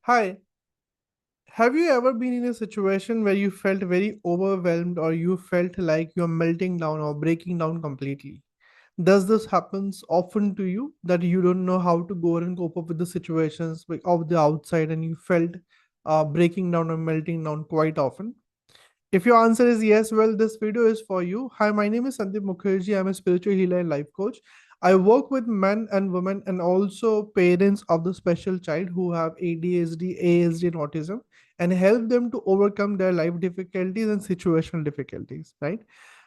Hi, have you ever been in a situation where you felt very overwhelmed or you felt like you're melting down or breaking down completely? Does this happens often to you that you don't know how to go and cope up with the situations of the outside and you felt breaking down or melting down quite often? If your answer is yes, well, this video is for you. Hi, my name is Sandeep Mukherjee. I'm a spiritual healer and life coach. I work with men and women and also parents of the special child who have ADHD, ASD, and autism and help them to overcome their life difficulties and situational difficulties, right?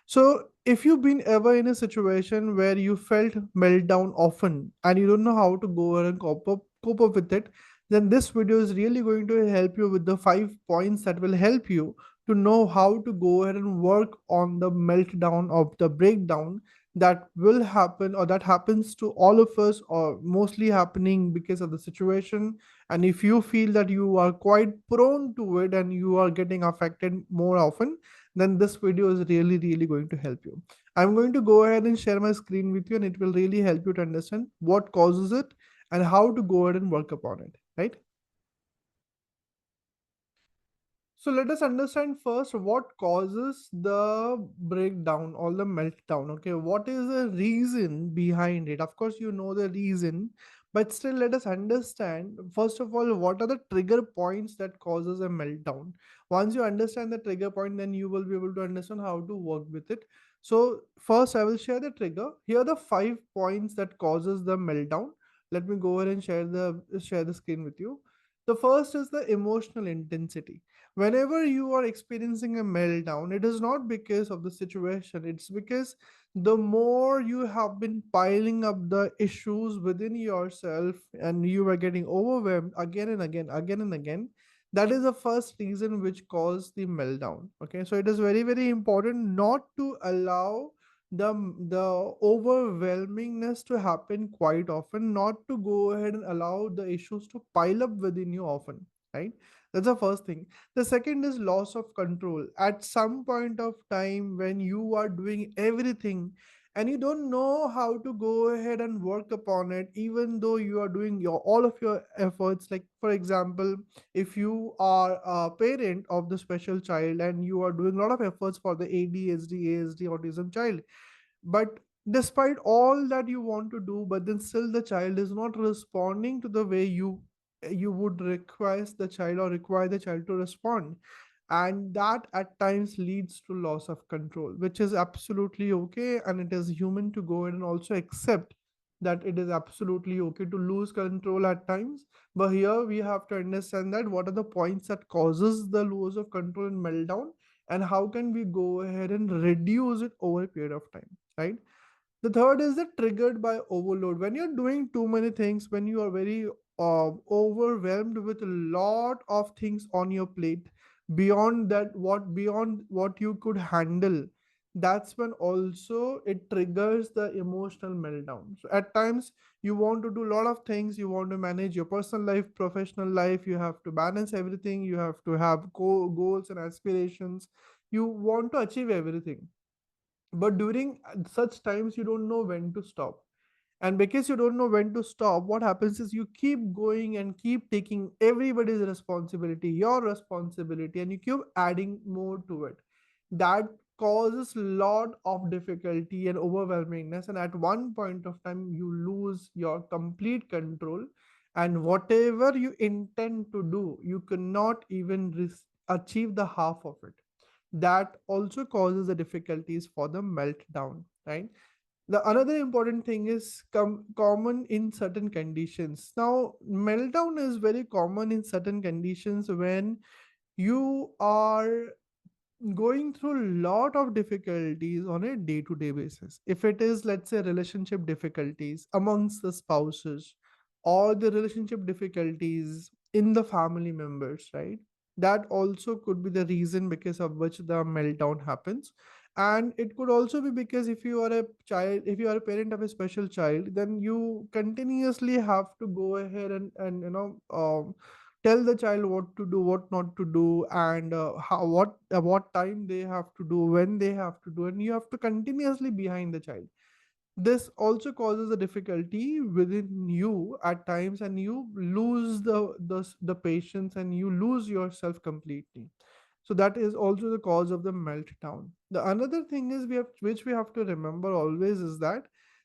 So, if you've been ever in a situation where you felt meltdown often and you don't know how to go ahead and cope up with it, then this video is really going to help you with the 5 points that will help you to know how to go ahead and work on the meltdown of the breakdown that will happen or that happens to all of us or mostly happening because of the situation. And if you feel that you are quite prone to it and you are getting affected more often, then this video is really going to help you. I'm going to go ahead and share my screen with you, and it will really help you to understand what causes it and how to go ahead and work upon it, right? So let us understand first what causes the breakdown or the meltdown. Okay, what is the reason behind it? Of course, you know the reason, but still let us understand first of all what are the trigger points that causes a meltdown. Once you understand the trigger point, then you will be able to understand how to work with it. So first, I will share the trigger. Here are the 5 points that causes the meltdown. Let me go ahead and share the screen with you. The first is the emotional intensity. Whenever you are experiencing a meltdown, it is not because of the situation, it's because the more you have been piling up the issues within yourself and you are getting overwhelmed again and again, that is the first reason which caused the meltdown. Okay, so it is very important not to allow the overwhelmingness to happen quite often, not to go ahead and allow the issues to pile up within you often, right? That's the first thing. The second is loss of control. At some point of time when you are doing everything and you don't know how to go ahead and work upon it, even though you are doing your all of your efforts. Like for example, if you are a parent of the special child and you are doing a lot of efforts for the ADHD, ASD, autism child, but despite all that you want to do, but then still the child is not responding to the way you would request the child or require the child to respond, and that at times leads to loss of control, which is absolutely okay, and it is human to go ahead and also accept that it is absolutely okay to lose control at times. But here we have to understand that what are the points that causes the loss of control and meltdown, and how can we go ahead and reduce it over a period of time, right? The third is the triggered by overload. When you're doing too many things, when you are very overwhelmed with a lot of things on your plate, beyond what you could handle, that's when also it triggers the emotional meltdown. So at times you want to do a lot of things. You want to manage your personal life, professional life. You have to balance everything. You have to have goals and aspirations. You want to achieve everything, but during such times you don't know when to stop. And because you don't know when to stop, what happens is you keep going and keep taking everybody's responsibility, your responsibility, and you keep adding more to it. That causes a lot of difficulty and overwhelmingness, and at one point of time you lose your complete control, and whatever you intend to do you cannot even achieve the half of it. That also causes the difficulties for the meltdown, right? The another important thing is common in certain conditions. Now meltdown is very common in certain conditions when you are going through a lot of difficulties on a day to day basis. If it is, let's say, relationship difficulties amongst the spouses or the relationship difficulties in the family members, right? That also could be the reason because of which the meltdown happens. And it could also be because if you are a child, if you are a parent of a special child, then you continuously have to go ahead and tell the child what to do, what not to do, and how what time they have to do, when they have to do, and you have to continuously behind the child. This also causes a difficulty within you at times, and you lose the patience, and you lose yourself completely. So that is also the cause of the meltdown. The another thing is, which we have to remember always, is that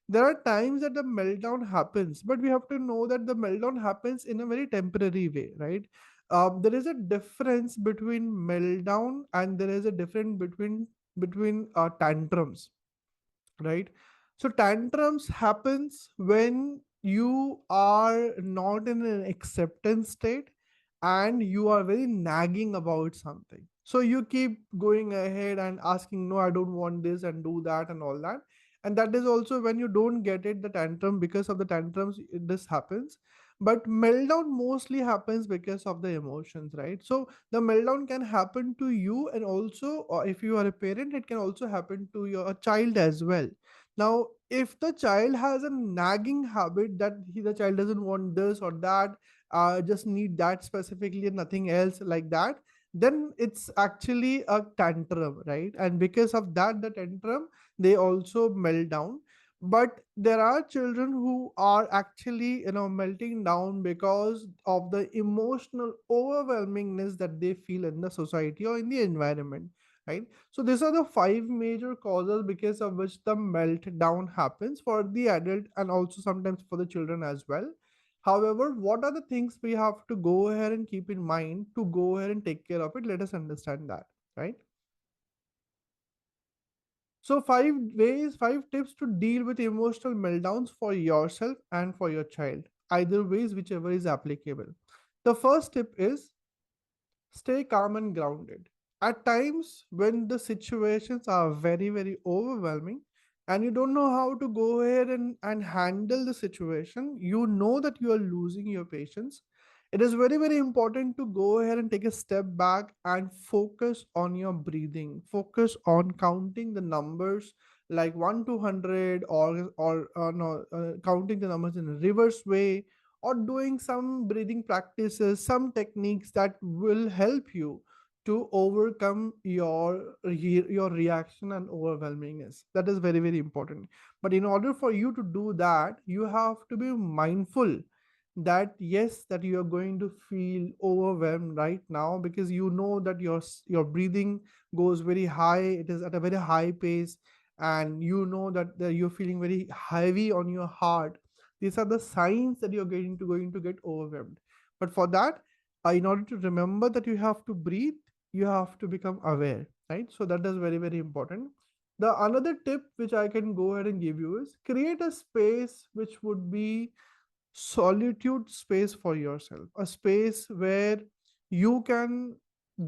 there are times that the meltdown happens, but we have to know that the meltdown happens in a very temporary way, right? There is a difference between meltdown, and there is a difference between tantrums, right? So tantrums happens when you are not in an acceptance state, and you are very nagging about something, so you keep going ahead and asking, no, I don't want this, and do that and all that. And that is also when you don't get it, the tantrum, because of the tantrums this happens. But meltdown mostly happens because of the emotions, right? So the meltdown can happen to you, and also, or if you are a parent, it can also happen to your child as well. Now, if the child has a nagging habit that the child doesn't want this or that, just need that specifically and nothing else like that, then it's actually a tantrum, right? And because of that, the tantrum, they also melt down. But there are children who are actually, melting down because of the emotional overwhelmingness that they feel in the society or in the environment, right? So these are the five major causes because of which the meltdown happens for the adult, and also sometimes for the children as well. However, what are the things we have to go ahead and keep in mind to go ahead and take care of it? Let us understand that, right? So, five tips to deal with emotional meltdowns for yourself and for your child, either ways, whichever is applicable. The first tip is stay calm and grounded. At times, when the situations are very, very overwhelming, and you don't know how to go ahead and handle the situation, you know that you are losing your patience. It is very, very important to go ahead and take a step back and focus on your breathing. Focus on counting the numbers like 1 to 100, or no, counting the numbers in a reverse way, or doing some breathing practices, some techniques that will help you to overcome your reaction and overwhelmingness. That is very, very important. But in order for you to do that, you have to be mindful that yes, that you are going to feel overwhelmed right now, because you know that your breathing goes very high, it is at a very high pace, and you know that you're feeling very heavy on your heart. These are the signs that you're going to get overwhelmed. But for that, in order to remember that you have to breathe, you have to become aware, right? So that is very, very important. The another tip which I can go ahead and give you is create a space which would be solitude space for yourself, a space where you can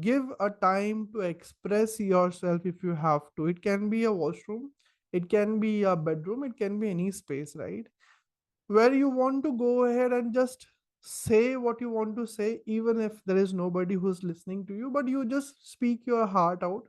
give a time to express yourself if you have to. It can be a washroom, it can be a bedroom, it can be any space, right? Where you want to go ahead and just say what you want to say, even if there is nobody who's listening to you, but you just speak your heart out.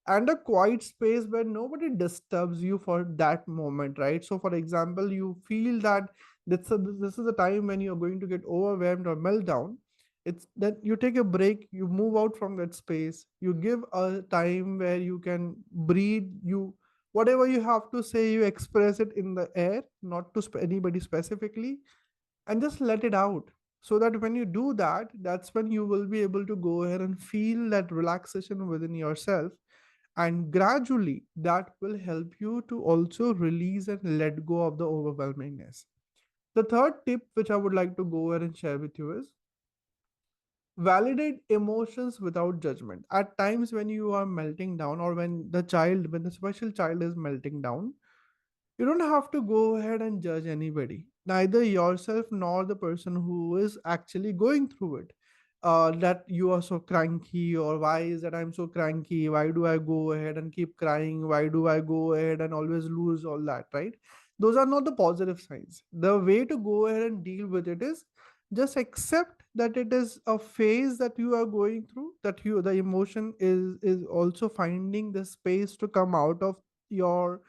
And a quiet space where nobody disturbs you for that moment, right? So for example, you feel that this is a time when you're going to get overwhelmed or meltdown. It's that you take a break, you move out from that space, you give a time where you can breathe, you whatever you have to say, you express it in the air, not to anybody specifically, and just let it out. So that when you do that, that's when you will be able to go ahead and feel that relaxation within yourself, and gradually that will help you to also release and let go of the overwhelmingness. The third tip which I would like to go ahead and share with you is validate emotions without judgment. At times when you are melting down, or when the special child is melting down, you don't have to go ahead and judge anybody, neither yourself nor the person who is actually going through it. That you are so cranky, or why is that I'm so cranky? Why do I go ahead and keep crying? Why do I go ahead and always lose all that, right? Those are not the positive signs. The way to go ahead and deal with it is just accept that it is a phase that you are going through, that the emotion is also finding the space to come out of your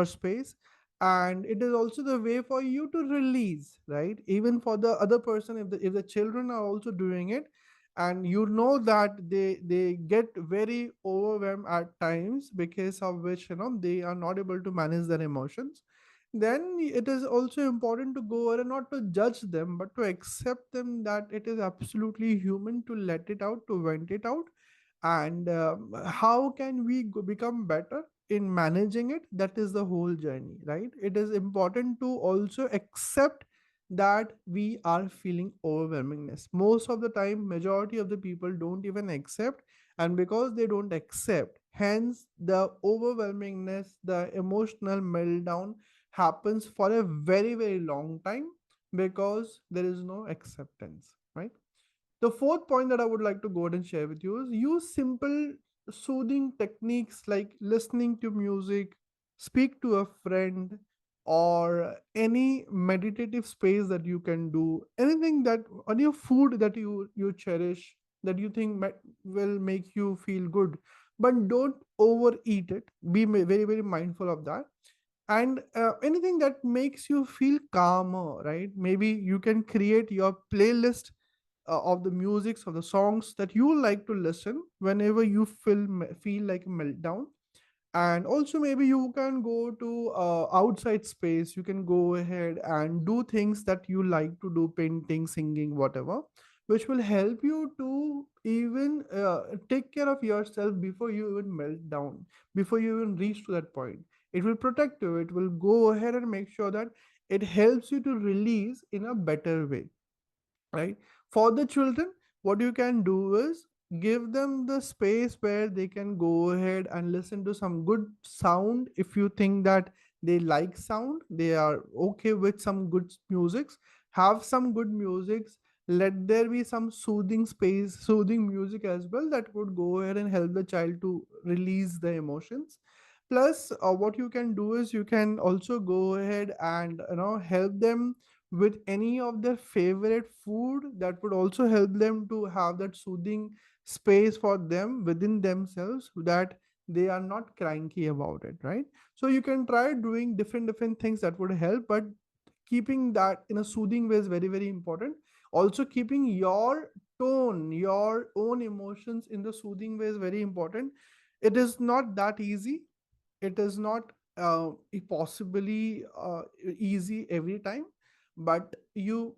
space, and it is also the way for you to release, right? Even for the other person, if the children are also doing it, and you know that they get very overwhelmed at times, because of which they are not able to manage their emotions, then it is also important to go ahead and not to judge them, but to accept them, that it is absolutely human to let it out, to vent it out. And how can we become better in managing it? That is the whole journey, right? It is important to also accept that we are feeling overwhelmingness. Most of the time, majority of the people don't even accept, and because they don't accept, hence the overwhelmingness, the emotional meltdown happens for a very very long time, because there is no acceptance, right? The fourth point that I would like to go ahead and share with you is use simple soothing techniques like listening to music, speak to a friend, or any meditative space that you can do. Anything that on your food that you cherish, that you think will make you feel good, but don't overeat it. Be very very mindful of that. And anything that makes you feel calmer, right? Maybe you can create your playlist of the musics of the songs that you like to listen whenever you feel like a meltdown. And also maybe you can go to outside space, you can go ahead and do things that you like to do, painting, singing, whatever, which will help you to even take care of yourself before you even melt down, before you even reach to that point. It will protect you, it will go ahead and make sure that it helps you to release in a better way, right? For the children, what you can do is give them the space where they can go ahead and listen to some good sound. If you think that they like sound, they are okay with some good musics, have some good musics. Let there be some soothing space, soothing music as well, that would go ahead and help the child to release the emotions. Plus what you can do is you can also go ahead and help them with any of their favorite food, that would also help them to have that soothing space for them within themselves, that they are not cranky about it, right? So you can try doing different things that would help, but keeping that in a soothing way is very very important. Also keeping your tone, your own emotions in the soothing way is very important. It is not that easy, it is not possibly easy every time, but you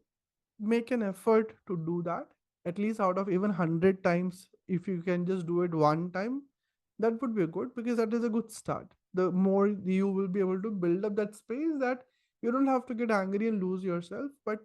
make an effort to do that at least out of even 100 times. If you can just do it one time, that would be good, because that is a good start. The more you will be able to build up that space, that you don't have to get angry and lose yourself, but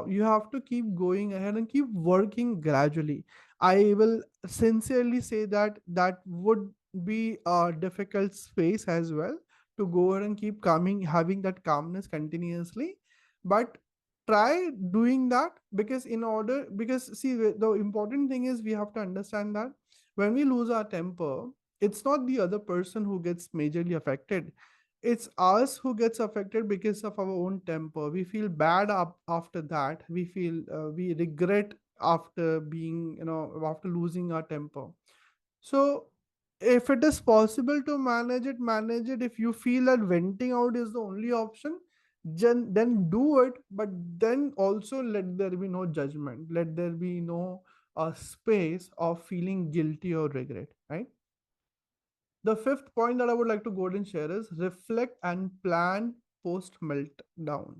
you have to keep going ahead and keep working gradually. I will sincerely say that that would be a difficult space as well, to go ahead and keep calming, having that calmness continuously. But try doing that, because in order, because see, the important thing is we have to understand that when we lose our temper, it's not the other person who gets majorly affected, it's us who gets affected because of our own temper. We feel bad up after that, we feel we regret after being, after losing our temper. So if it is possible to manage it, manage it. If you feel that venting out is the only option, then do it. But then also let there be no judgment. Let there be no space of feeling guilty or regret, right? The fifth point that I would like to go ahead and share is reflect and plan post meltdown.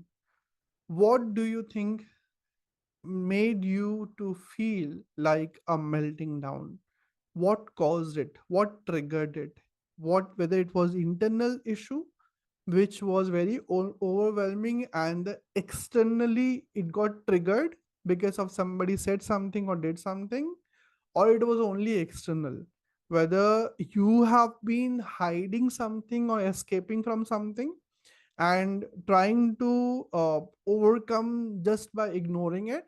What do you think made you to feel like a melting down? What caused it? What triggered it? What, whether it was internal issue which was very overwhelming, and externally it got triggered because of somebody said something or did something, or it was only external, whether you have been hiding something or escaping from something and trying to overcome just by ignoring it,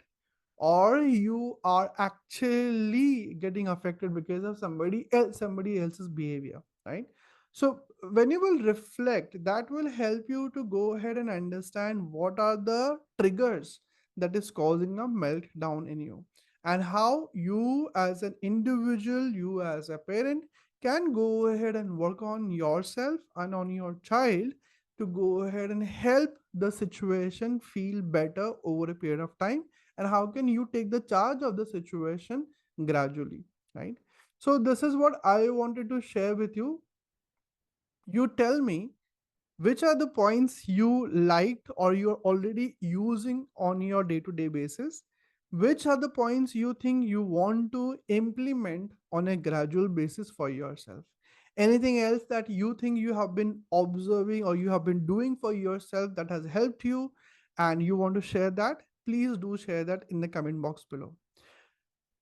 or you are actually getting affected because of somebody else's behavior, right? So when you will reflect, that will help you to go ahead and understand what are the triggers that is causing a meltdown in you, and how you as an individual, you as a parent, can go ahead and work on yourself and on your child to go ahead and help the situation feel better over a period of time, and how can you take the charge of the situation gradually, right? So this is what I wanted to share with you. You tell me, Which are the points you liked or you're already using on your day-to-day basis? Which are the points you think you want to implement on a gradual basis for yourself? Anything else that you think you have been observing or you have been doing for yourself that has helped you and you want to share that? Please do share that in the comment box below.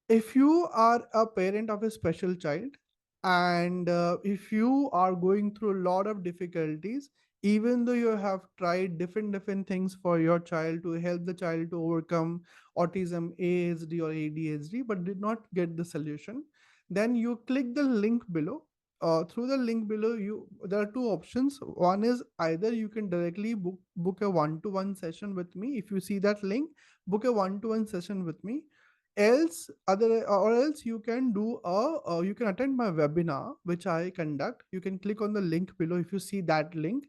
If you are a parent of a special child, and if you are going through a lot of difficulties, even though you have tried different things for your child to help the child to overcome autism, ASD or ADHD, but did not get the solution, then you click the link below. Through the link below, you there are two options. One is either you can directly book a one-to-one session with me. If you see that link, book a one-to-one session with me. Else other or else you can do you can attend my webinar which I conduct. You can click on the link below if you see that link,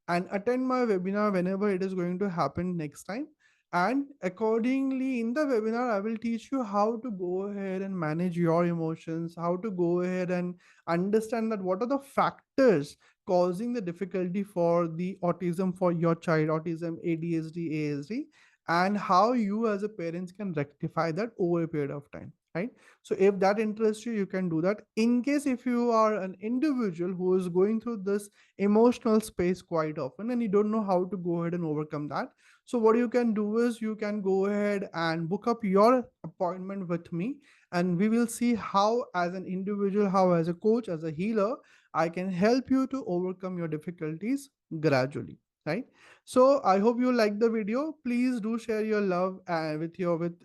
and attend my webinar whenever it is going to happen next time. And accordingly, in the webinar I will teach you how to go ahead and manage your emotions, how to go ahead and understand that what are the factors causing the difficulty for the autism for your child, autism, ADHD, ASD, and how you as a parents can rectify that over a period of time, right? So if that interests you, you can do that. In case if you are an individual who is going through this emotional space quite often and you don't know how to go ahead and overcome that, so what you can do is you can go ahead and book up your appointment with me, and we will see how as an individual, how as a coach, as a healer, I can help you to overcome your difficulties gradually, right? So I hope you like the video. Please do share your love with your with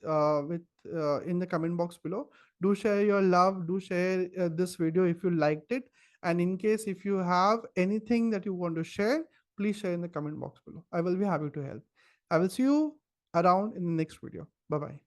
in the comment box below. Do share your love. Do share this video if you liked it. And in case if you have anything that you want to share, please share in the comment box below. I will be happy to help. I will see you around in the next video. Bye bye.